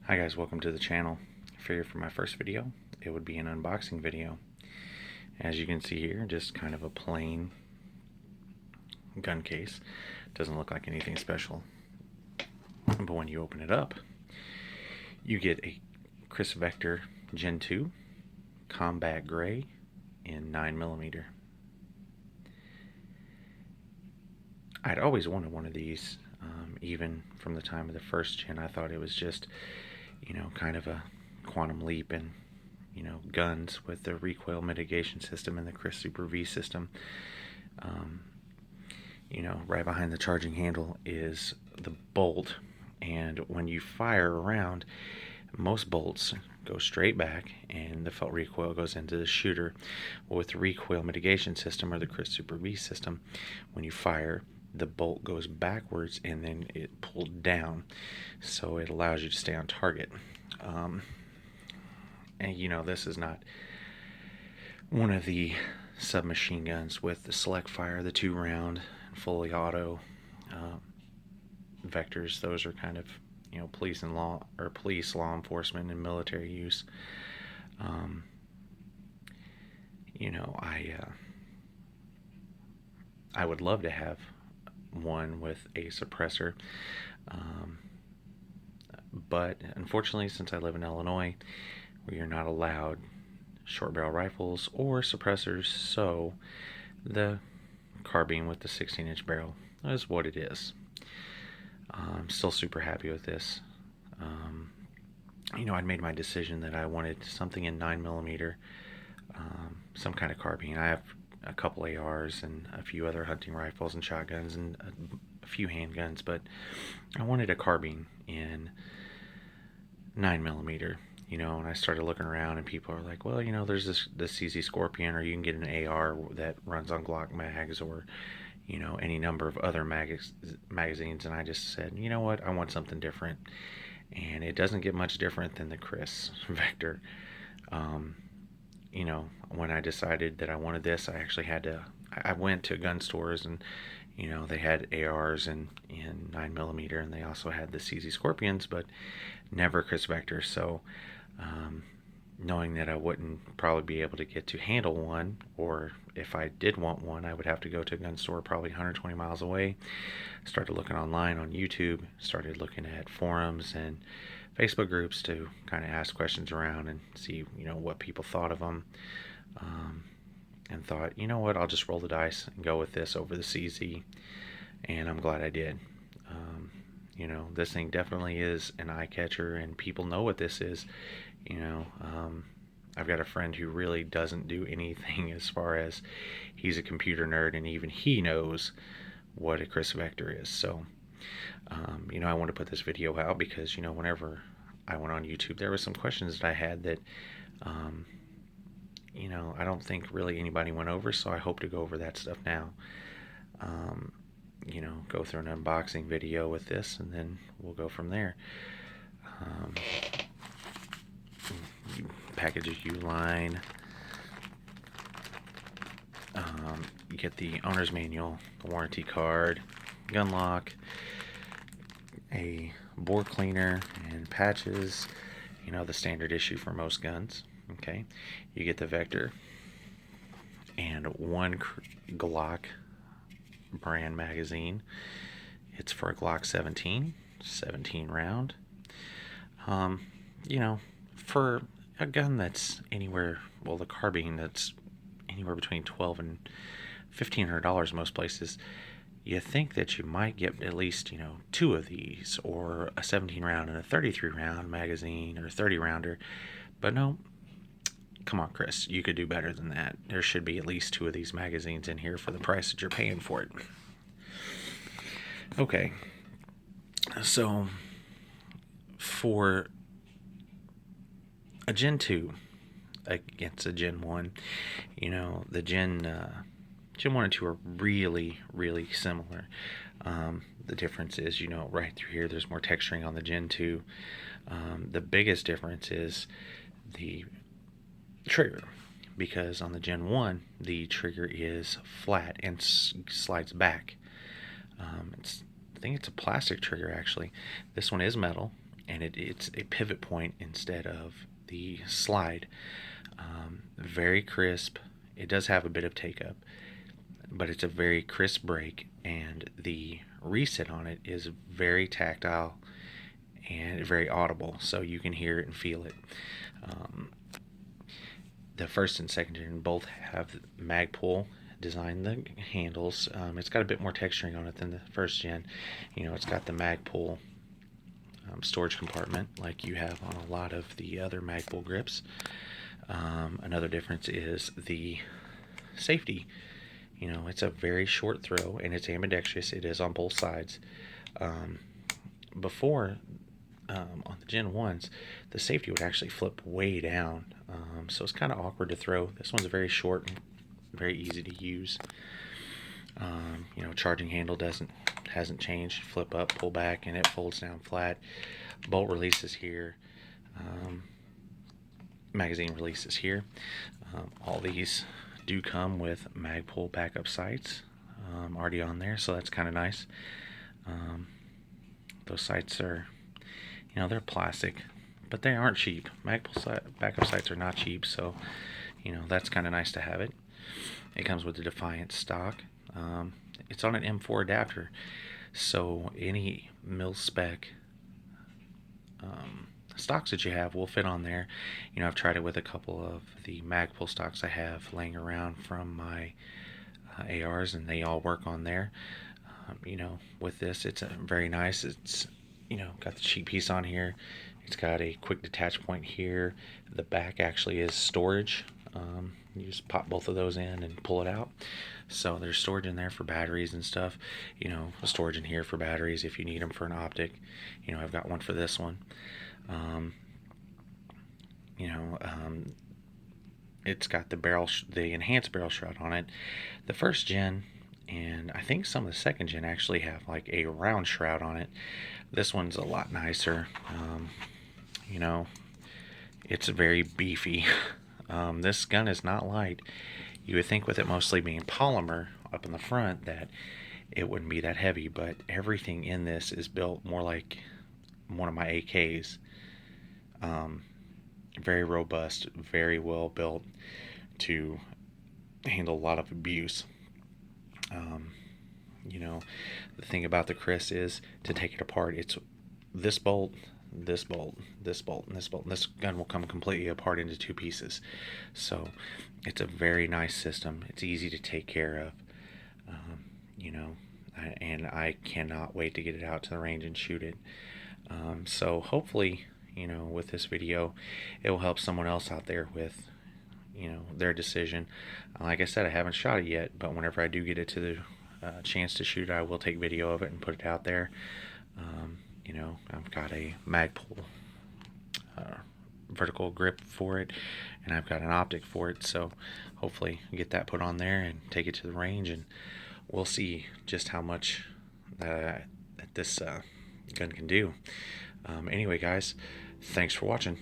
Hi guys, welcome to the channel. I figured for my first video, it would be an unboxing video. As you can see here, just kind of a plain gun case. Doesn't look like anything special. But when you open it up, you get a Kriss Vector Gen 2 Combat Gray in 9mm. I'd always wanted one of these, even from the time of the first gen. I thought it was just, kind of a quantum leap in, guns with the recoil mitigation system and the Kriss Super V system. Right behind the charging handle is the bolt, and when you fire around, most bolts go straight back and the felt recoil goes into the shooter. Well, with the recoil mitigation system or the Kriss Super V system, when you fire, the bolt goes backwards and then it pulled down, so it allows you to stay on target. And this is not one of the submachine guns with the select fire, the 2-round fully auto vectors. Those are kind of police and law enforcement and military use. I would love to have one with a suppressor, but unfortunately, since I live in Illinois, we are not allowed short barrel rifles or suppressors, so the carbine with the 16-inch barrel is what it is. I'm still super happy with this. I'd made my decision that I wanted something in 9mm, some kind of carbine. I have a couple ARs and a few other hunting rifles and shotguns and a few handguns, but I wanted a carbine in 9mm. And I started looking around, and people are like, well, there's this CZ Scorpion, or you can get an AR that runs on Glock mags, or any number of other magazines. And I just said, you know what, I want something different, and it doesn't get much different than the Kriss Vector. When I decided that I wanted this, I went to gun stores, and they had ARs in 9mm, and they also had the CZ Scorpions, but never Kriss Vector. So knowing that I wouldn't probably be able to get to handle one, or if I did want one, I would have to go to a gun store probably 120 miles away. Started looking online on YouTube, started looking at forums and Facebook groups to kind of ask questions around and see what people thought of them, and thought, you know what, I'll just roll the dice and go with this over the CZ, and I'm glad I did. This thing definitely is an eye catcher, and people know what this is. I've got a friend who really doesn't do anything as far as, he's a computer nerd, and even he knows what a Kriss Vector is. So, I want to put this video out because, whenever I went on YouTube, there were some questions that I had that, I don't think really anybody went over, so I hope to go over that stuff now. Go through an unboxing video with this, and then we'll go from there. Packages Uline. You get the owner's manual, the warranty card, gun lock, a bore cleaner, and patches. The standard issue for most guns. Okay, you get the Vector and one Glock brand magazine. It's for a Glock 17 round. For a gun that's anywhere, well, the carbine that's anywhere between $1,200 and $1,500 most places, you think that you might get at least, two of these, or a 17 round and a 33 round magazine, or a 30 rounder. But no, come on, Chris, you could do better than that. There should be at least two of these magazines in here for the price that you're paying for it. Okay, so for a Gen 2 against a Gen 1, the Gen 1 and 2 are really, really similar. The difference is, right through here, there's more texturing on the Gen 2. The biggest difference is the trigger, because on the Gen 1, the trigger is flat and slides back. I think it's a plastic trigger, actually. This one is metal, and it's a pivot point instead of the slide. Very crisp. It does have a bit of take up, but it's a very crisp brake, and the reset on it is very tactile and very audible, so you can hear it and feel it. Um, the first and second gen both have Magpul design the handles. It's got a bit more texturing on it than the first gen. It's got the Magpul storage compartment like you have on a lot of the other Magpul grips. Another difference is the safety. It's a very short throw and it's ambidextrous. It is on both sides. Before, on the Gen 1s, the safety would actually flip way down. So it's kind of awkward to throw. This one's very short and very easy to use. Charging handle hasn't changed. Flip up, pull back, and it folds down flat. Bolt releases here. Magazine releases here. All these do come with Magpul backup sights already on there, so that's kind of nice. Those sights are, they're plastic, but they aren't cheap. Magpul backup sights are not cheap, so that's kind of nice to have it. It comes with the Defiant stock. It's on an M4 adapter, so any mil-spec stocks that you have will fit on there. I've tried it with a couple of the Magpul stocks I have laying around from my ARs, and they all work on there. With this, it's very nice. It's got the cheek piece on here. It's got a quick detach point here. The back actually is storage. You just pop both of those in and pull it out. So there's storage in there for batteries and stuff. Storage in here for batteries if you need them for an optic. I've got one for this one. It's got the enhanced barrel shroud on it. The first gen, and I think some of the second gen actually have like a round shroud on it. This one's a lot nicer. It's very beefy. This gun is not light. You would think with it mostly being polymer up in the front that it wouldn't be that heavy, but everything in this is built more like one of my AKs. Very robust, very well built to handle a lot of abuse. The thing about the Kriss is to take it apart. It's this bolt, this bolt, this bolt, and this bolt, and this gun will come completely apart into two pieces. So it's a very nice system. It's easy to take care of. And I cannot wait to get it out to the range and shoot it. So hopefully, with this video, it will help someone else out there with, their decision. Like I said, I haven't shot it yet, but whenever I do get it to the chance to shoot it, I will take video of it and put it out there. I've got a Magpul vertical grip for it, and I've got an optic for it, so hopefully get that put on there and take it to the range, and we'll see just how much that this gun can do. Anyway, guys, thanks for watching.